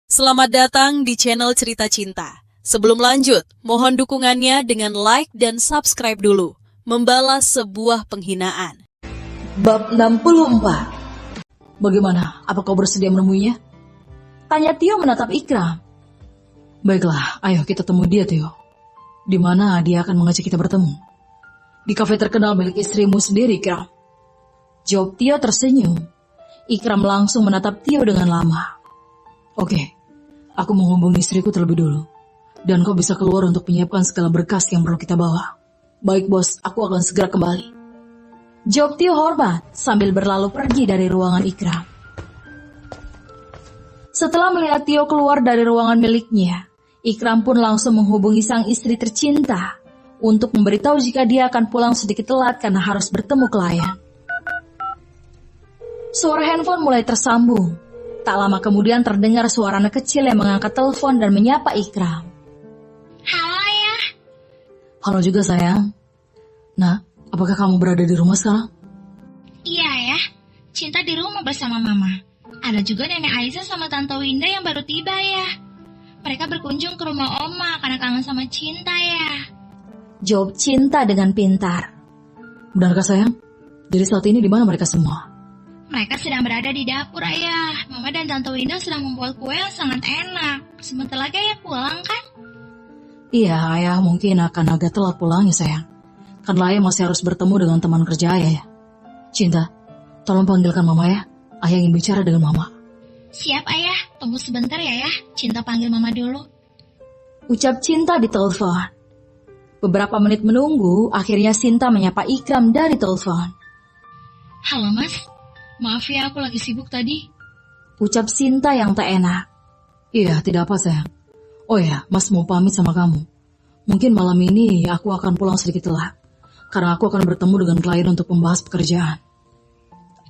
Selamat datang di channel Cerita Cinta. Sebelum lanjut, mohon dukungannya dengan like dan subscribe dulu. Membalas sebuah penghinaan. Bab 64. Bagaimana? Apa kau bersedia menemuinya? Tanya Tio menatap Ikram. Baiklah, ayo kita temui dia, Tio. Di mana dia akan mengajak kita bertemu? Di kafe terkenal milik istrimu sendiri, Ikram. Jawab Tio tersenyum. Ikram langsung menatap Tio dengan lama. Oke, aku menghubungi istriku terlebih dulu. Dan kau bisa keluar untuk menyiapkan segala berkas yang perlu kita bawa. Baik bos, aku akan segera kembali. Jawab Tio hormat sambil berlalu pergi dari ruangan Ikram. Setelah melihat Tio keluar dari ruangan miliknya, Ikram pun langsung menghubungi sang istri tercinta untuk memberitahu jika dia akan pulang sedikit telat karena harus bertemu klien. Suara handphone mulai tersambung. Tak lama kemudian terdengar suara anak kecil yang mengangkat telepon dan menyapa Ikram. Halo Ayah. Halo juga sayang. Nah, apakah kamu berada di rumah sekarang? Iya Ayah, Cinta di rumah bersama Mama. Ada juga Nenek Aisyah sama Tante Winda yang baru tiba ya. Mereka berkunjung ke rumah Oma karena kangen sama Cinta ya. Jawab Cinta dengan pintar. Benarkah sayang? Jadi saat ini di mana mereka semua? Mereka sedang berada di dapur Ayah. Mama dan Tante Winda sedang membuat kue yang sangat enak. Sebentar lagi Ayah pulang kan? Iya, ayah mungkin akan agak telat pulang ya sayang. Karena ayah masih harus bertemu dengan teman kerja ayah ya. Cinta, tolong panggilkan mama ya. Ayah ingin bicara dengan mama. Siap Ayah, tunggu sebentar ya. Cinta panggil Mama dulu. Ucap Cinta di telepon. Beberapa menit menunggu, akhirnya Cinta menyapa Ikram dari telepon. Halo Mas, maaf ya aku lagi sibuk tadi. Ucap Cinta yang tak enak. Iya, tidak apa sayang. Oh ya, Mas mau pamit sama kamu. Mungkin malam ini aku akan pulang sedikit telat. Karena aku akan bertemu dengan klien untuk membahas pekerjaan.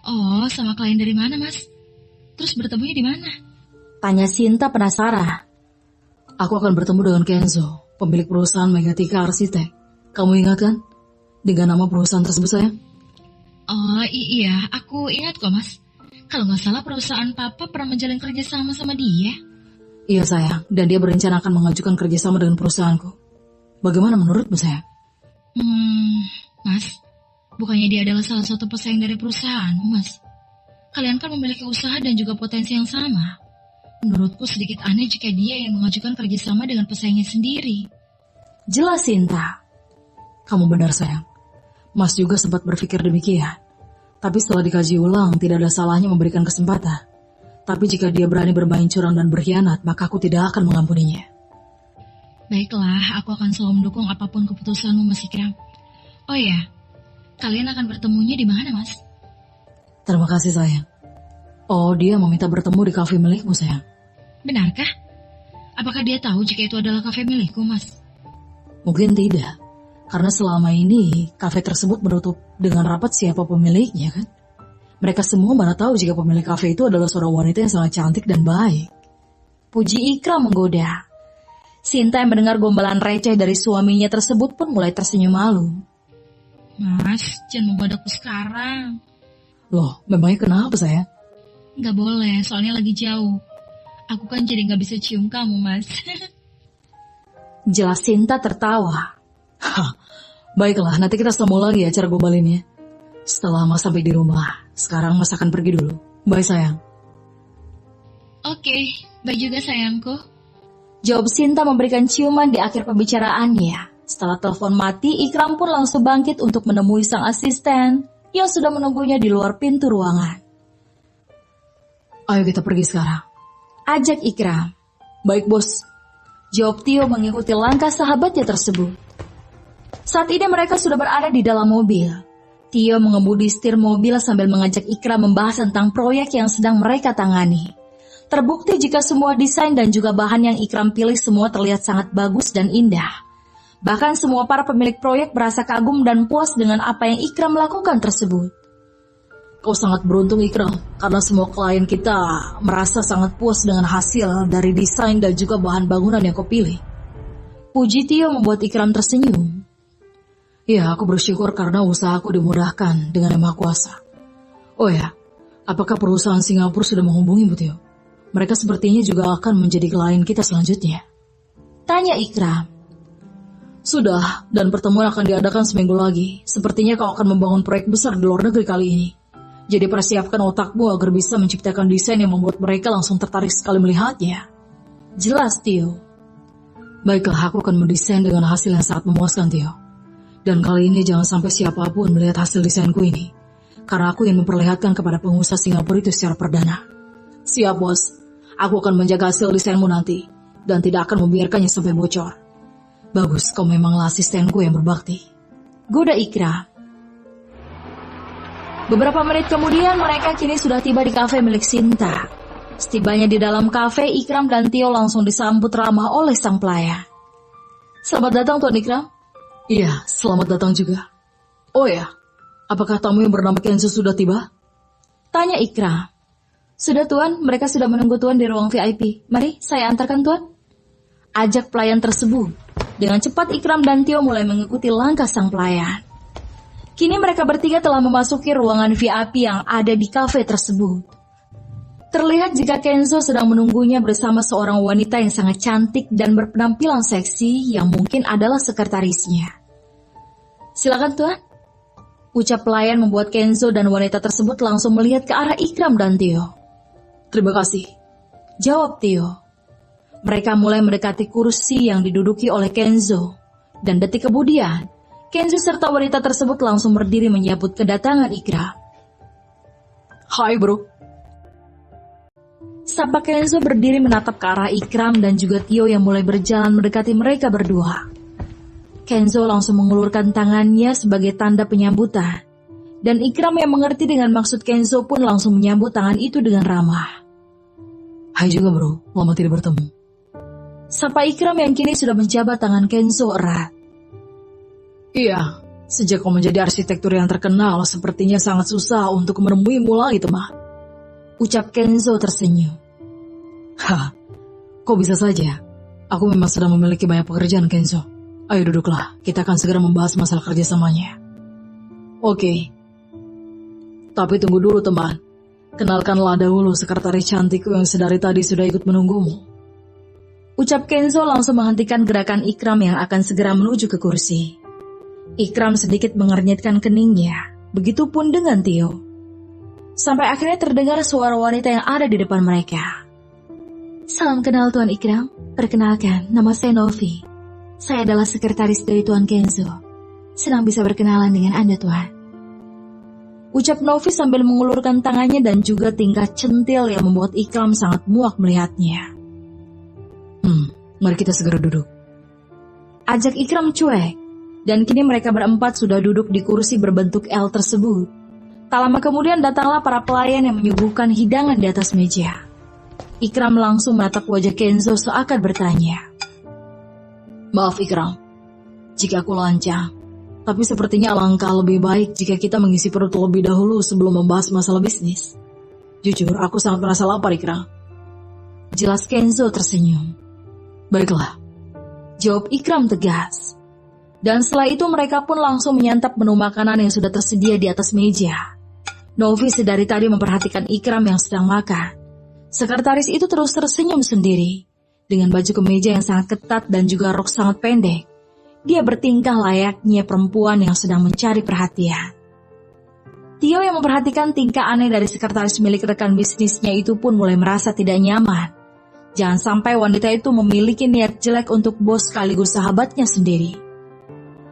Oh, sama klien dari mana Mas? Terus bertemunya di mana? Tanya Cinta penasaran. Aku akan bertemu dengan Kenzo, pemilik perusahaan Megatika Arsitek. Kamu ingat kan? Dengan nama perusahaan tersebut sayang? Oh iya, aku ingat kok Mas. Kalau nggak salah perusahaan Papa pernah menjalin kerjasama sama dia. Iya sayang, dan dia berencana akan mengajukan kerjasama dengan perusahaanku. Bagaimana menurutmu sayang? Mas, bukannya dia adalah salah satu pesaing dari perusahaanmu Mas? Kalian kan memiliki usaha dan juga potensi yang sama. Menurutku sedikit aneh jika dia yang mengajukan kerjasama dengan pesaingnya sendiri. Jelas Cinta. Kamu benar sayang. Mas juga sempat berpikir demikian. Tapi setelah dikaji ulang, tidak ada salahnya memberikan kesempatan. Tapi jika dia berani bermain curang dan berkhianat, maka aku tidak akan mengampuninya. Baiklah, aku akan selalu mendukung apapun keputusanmu Mas Ikram. Oh ya, kalian akan bertemunya di mana Mas? Terima kasih sayang. Oh, dia meminta bertemu di kafe milikmu sayang. Benarkah? Apakah dia tahu jika itu adalah kafe milikku Mas? Mungkin tidak. Karena selama ini kafe tersebut menutup dengan rapat siapa pemiliknya kan. Mereka semua mana tahu jika pemilik kafe itu adalah seorang wanita yang sangat cantik dan baik. Puji Ikram menggoda. Cinta yang mendengar gombalan receh dari suaminya tersebut pun mulai tersenyum malu. Mas, jangan membadakku sekarang. Loh, memangnya kenapa sayang? Gak boleh, soalnya lagi jauh. Aku kan jadi gak bisa cium kamu Mas. Jelas Cinta tertawa. Baiklah, nanti kita sambung lagi ya cara gombalinnya. Setelah Mas sampai di rumah, sekarang Mas akan pergi dulu. Bye sayang. Oke, bye juga sayangku. Jawab Cinta memberikan ciuman di akhir pembicaraannya. Setelah telepon mati, Ikram pun langsung bangkit untuk menemui sang asisten yang sudah menunggunya di luar pintu ruangan. Ayo kita pergi sekarang. Ajak Ikram. Baik bos. Jawab Tio mengikuti langkah sahabatnya tersebut. Saat ini mereka sudah berada di dalam mobil. Tio mengemudi setir mobil sambil mengajak Ikram membahas tentang proyek yang sedang mereka tangani. Terbukti jika semua desain dan juga bahan yang Ikram pilih semua terlihat sangat bagus dan indah. Bahkan semua para pemilik proyek merasa kagum dan puas dengan apa yang Ikram lakukan tersebut. Kau sangat beruntung Ikram, karena semua klien kita merasa sangat puas dengan hasil dari desain dan juga bahan bangunan yang kau pilih. Puji Tio membuat Ikram tersenyum. Ya, aku bersyukur karena usahaku dimudahkan dengan Yang Maha Kuasa. Oh ya, apakah perusahaan Singapura sudah menghubungi Bu Tio? mereka sepertinya juga akan menjadi klien kita selanjutnya. Tanya Ikram. Sudah, dan pertemuan akan diadakan seminggu lagi. Sepertinya kau akan membangun proyek besar di luar negeri kali ini. Jadi persiapkan otakmu agar bisa menciptakan desain yang membuat mereka langsung tertarik sekali melihatnya. Jelas, Tio. Baiklah, aku akan mendesain dengan hasil yang sangat memuaskan, Tio. Dan kali ini jangan sampai siapapun melihat hasil desainku ini. Karena aku ingin memperlihatkan kepada pengusaha Singapura itu secara perdana. Siap, bos. Aku akan menjaga hasil desainmu nanti. Dan tidak akan membiarkannya sampai bocor. Bagus, kau memanglah asistenku yang berbakti. Goda Ikram. Beberapa menit kemudian mereka kini sudah tiba di kafe milik Sinta. Setibanya di dalam kafe, Ikram dan Tio langsung disambut ramah oleh sang pelayan. Selamat datang Tuan Ikram. Iya, selamat datang juga. Oh ya, apakah tamu yang bernama Kenzo sudah tiba? Tanya Ikram. Sudah Tuan, mereka sudah menunggu Tuan di ruang VIP. Mari, saya antarkan Tuan. Ajak pelayan tersebut. Dengan cepat Ikram dan Tio mulai mengikuti langkah sang pelayan. Kini mereka bertiga telah memasuki ruangan VIP yang ada di kafe tersebut. Terlihat jika Kenzo sedang menunggunya bersama seorang wanita yang sangat cantik dan berpenampilan seksi yang mungkin adalah sekretarisnya. Silakan Tuan. Ucap pelayan membuat Kenzo dan wanita tersebut langsung melihat ke arah Ikram dan Tio. Terima kasih. Jawab Tio. Mereka mulai mendekati kursi yang diduduki oleh Kenzo. Dan detik kemudian, Kenzo serta wanita tersebut langsung berdiri menyambut kedatangan Ikram. Hai bro. Sapa Kenzo berdiri menatap ke arah Ikram dan juga Tio yang mulai berjalan mendekati mereka berdua. Kenzo langsung mengulurkan tangannya sebagai tanda penyambutan. Dan Ikram yang mengerti dengan maksud Kenzo pun langsung menyambut tangan itu dengan ramah. Hai juga bro, lama tidak bertemu. Sapa Ikram yang kini sudah menjabat tangan Kenzo erat. Iya, sejak kau menjadi arsitektur yang terkenal, sepertinya sangat susah untuk menemuimu lagi teman. Ucap Kenzo tersenyum. Hah, kok bisa saja? Aku memang sedang memiliki banyak pekerjaan Kenzo. Ayo duduklah, kita akan segera membahas masalah kerjasamanya. Oke. Tapi tunggu dulu teman. Kenalkanlah dahulu sekretaris cantikku yang sedari tadi sudah ikut menunggumu. Ucap Kenzo langsung menghentikan gerakan Ikram yang akan segera menuju ke kursi. Ikram sedikit mengernyitkan keningnya, begitupun dengan Tio. Sampai akhirnya terdengar suara wanita yang ada di depan mereka. Salam kenal Tuan Ikram, perkenalkan nama saya Novi. Saya adalah sekretaris dari Tuan Kenzo. Senang bisa berkenalan dengan Anda Tuan. Ucap Novi sambil mengulurkan tangannya dan juga tingkah centil yang membuat Ikram sangat muak melihatnya. Mari kita segera duduk. Ajak Ikram cuek, dan kini mereka berempat sudah duduk di kursi berbentuk L tersebut. Tak lama kemudian datanglah para pelayan yang menyuguhkan hidangan di atas meja. Ikram langsung menatap wajah Kenzo seakan bertanya. Maaf Ikram, jika aku lancang, tapi sepertinya alangkah lebih baik jika kita mengisi perut terlebih dahulu sebelum membahas masalah bisnis. Jujur, aku sangat merasa lapar Ikram. Jelas Kenzo tersenyum. Baiklah, jawab Ikram tegas. Dan setelah itu mereka pun langsung menyantap menu makanan yang sudah tersedia di atas meja. Novi sedari tadi memperhatikan Ikram yang sedang makan. Sekretaris itu terus tersenyum sendiri. Dengan baju kemeja yang sangat ketat dan juga rok sangat pendek. Dia bertingkah layaknya perempuan yang sedang mencari perhatian. Tio yang memperhatikan tingkah aneh dari sekretaris milik rekan bisnisnya itu pun mulai merasa tidak nyaman. Jangan sampai wanita itu memiliki niat jelek untuk bos sekaligus sahabatnya sendiri.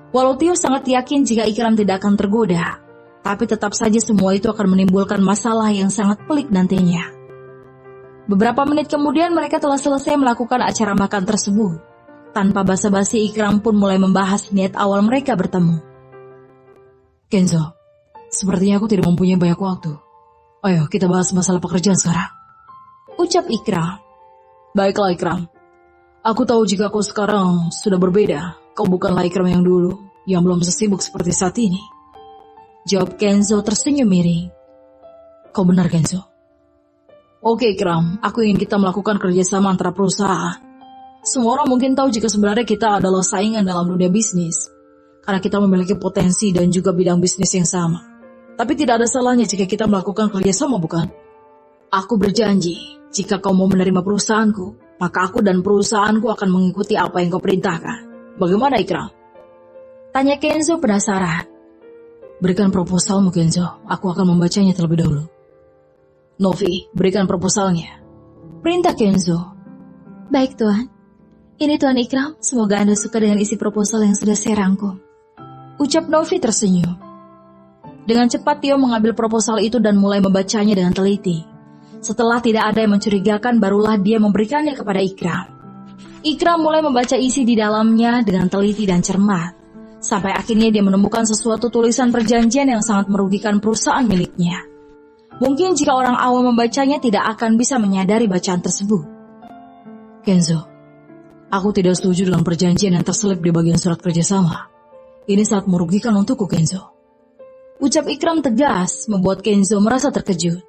Walau Tio sangat yakin jika Ikram tidak akan tergoda, tapi tetap saja semua itu akan menimbulkan masalah yang sangat pelik nantinya. Beberapa menit kemudian mereka telah selesai melakukan acara makan tersebut. Tanpa basa-basi Ikram pun mulai membahas niat awal mereka bertemu. Kenzo, sepertinya aku tidak mempunyai banyak waktu. Ayo kita bahas masalah pekerjaan sekarang. Ucap Ikram. Baiklah Ikram, aku tahu jika kau sekarang sudah berbeda. Kau bukanlah Ikram yang dulu, yang belum sesibuk seperti saat ini. Jawab Kenzo tersenyum miring. Kau benar Kenzo. Oke Ikram, aku ingin kita melakukan kerjasama antara perusahaan. Semua orang mungkin tahu jika sebenarnya kita adalah saingan dalam dunia bisnis. Karena kita memiliki potensi dan juga bidang bisnis yang sama. Tapi tidak ada salahnya jika kita melakukan kerjasama bukan? Aku berjanji, jika kau mau menerima perusahaanku, maka aku dan perusahaanku akan mengikuti apa yang kau perintahkan. Bagaimana Ikram? Tanya Kenzo penasaran. Berikan proposalmu Kenzo, aku akan membacanya terlebih dahulu. Novi, berikan proposalnya. Perintah Kenzo. Baik Tuan. Ini Tuan Ikram, semoga Anda suka dengan isi proposal yang sudah saya rangkum. Ucap Novi tersenyum. Dengan cepat Tio mengambil proposal itu dan mulai membacanya dengan teliti. Setelah tidak ada yang mencurigakan, barulah dia memberikannya kepada Ikram. Ikram mulai membaca isi di dalamnya dengan teliti dan cermat. Sampai akhirnya dia menemukan sesuatu tulisan perjanjian yang sangat merugikan perusahaan miliknya. Mungkin jika orang awam membacanya tidak akan bisa menyadari bacaan tersebut. Kenzo, aku tidak setuju dengan perjanjian yang terselip di bagian surat kerjasama. Ini sangat merugikan untukku Kenzo. Ucap Ikram tegas membuat Kenzo merasa terkejut.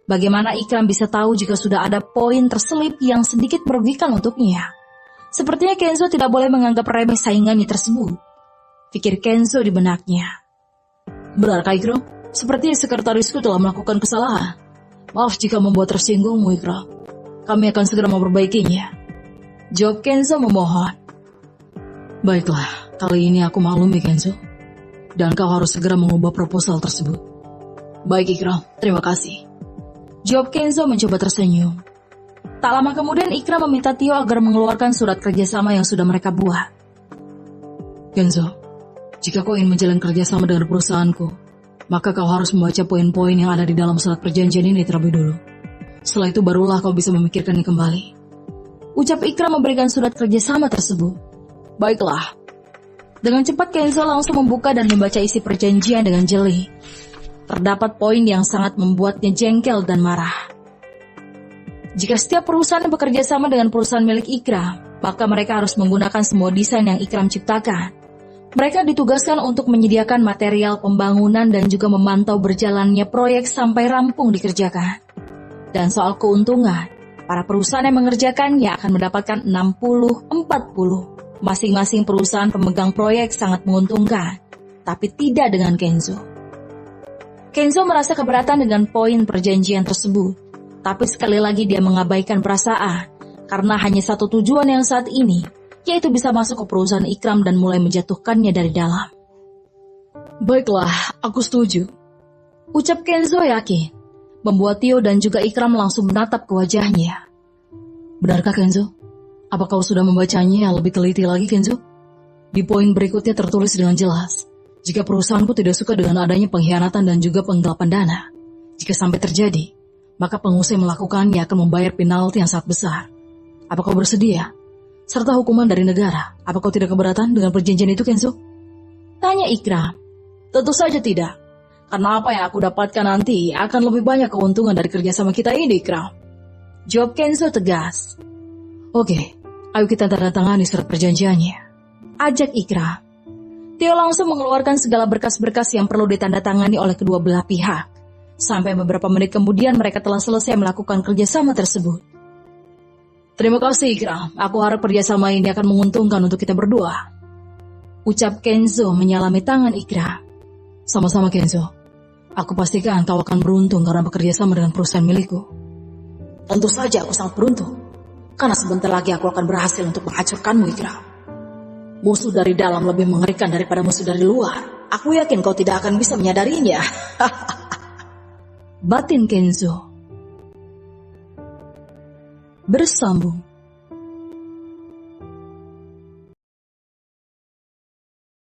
Bagaimana Ikram bisa tahu jika sudah ada poin terselip yang sedikit merugikan untuknya? Sepertinya Kenzo tidak boleh menganggap remeh saingannya tersebut. Pikir Kenzo di benaknya. Benarkah Ikram? Sepertinya sekretarisku telah melakukan kesalahan. Maaf jika membuat tersinggungmu Ikram. Kami akan segera memperbaikinya. Jawab Kenzo memohon. Baiklah, kali ini aku maklumi Kenzo. Dan kau harus segera mengubah proposal tersebut. Baik Ikram, terima kasih. Jawab Kenzo mencoba tersenyum. Tak lama kemudian Ikram meminta Tio agar mengeluarkan surat kerjasama yang sudah mereka buat. Kenzo, jika kau ingin menjalin kerjasama dengan perusahaanku, maka kau harus membaca poin-poin yang ada di dalam surat perjanjian ini terlebih dulu. Setelah itu barulah kau bisa memikirkannya kembali. Ucap Ikram memberikan surat kerjasama tersebut. Baiklah. Dengan cepat Kenzo langsung membuka dan membaca isi perjanjian dengan jeli. Terdapat poin yang sangat membuatnya jengkel dan marah. Jika setiap perusahaan yang bekerja sama dengan perusahaan milik Ikram, maka mereka harus menggunakan semua desain yang Ikram ciptakan. Mereka ditugaskan untuk menyediakan material pembangunan dan juga memantau berjalannya proyek sampai rampung dikerjakan. Dan soal keuntungan, para perusahaan yang mengerjakannya akan mendapatkan 60-40. Masing-masing perusahaan pemegang proyek sangat menguntungkan, tapi tidak dengan Kenzo. Kenzo merasa keberatan dengan poin perjanjian tersebut, tapi sekali lagi dia mengabaikan perasaan, karena hanya satu tujuan yang saat ini, yaitu bisa masuk ke perusahaan Ikram dan mulai menjatuhkannya dari dalam. Baiklah, aku setuju. Ucap Kenzo yakin, membuat Tio dan juga Ikram langsung menatap ke wajahnya. Benarkah Kenzo? Apa kau sudah membacanya lebih teliti lagi Kenzo? Di poin berikutnya tertulis dengan jelas, jika perusahaanku tidak suka dengan adanya pengkhianatan dan juga penggelapan dana, jika sampai terjadi, maka pengusaha yang melakukannya akan membayar penalti yang sangat besar. Apa kau bersedia? Serta hukuman dari negara, apa kau tidak keberatan dengan perjanjian itu Kenzo? Tanya Ikram. Tentu saja tidak. Karena apa yang aku dapatkan nanti akan lebih banyak keuntungan dari kerjasama kita ini Ikram. Jawab Kenzo tegas. Oke, ayo kita tanda tangani surat perjanjiannya. Ajak Ikram. Tio langsung mengeluarkan segala berkas-berkas yang perlu ditandatangani oleh kedua belah pihak. Sampai beberapa menit kemudian mereka telah selesai melakukan kerjasama tersebut. Terima kasih Ikram, aku harap kerjasama ini akan menguntungkan untuk kita berdua. Ucap Kenzo menyalami tangan Ikram. Sama-sama Kenzo, aku pastikan kau akan beruntung karena bekerja sama dengan perusahaan milikku. Tentu saja aku sangat beruntung, karena sebentar lagi aku akan berhasil untuk menghancurkanmu Ikram. Musuh dari dalam lebih mengerikan daripada musuh dari luar. Aku yakin kau tidak akan bisa menyadarinya. Batin Kenzo. Bersambung.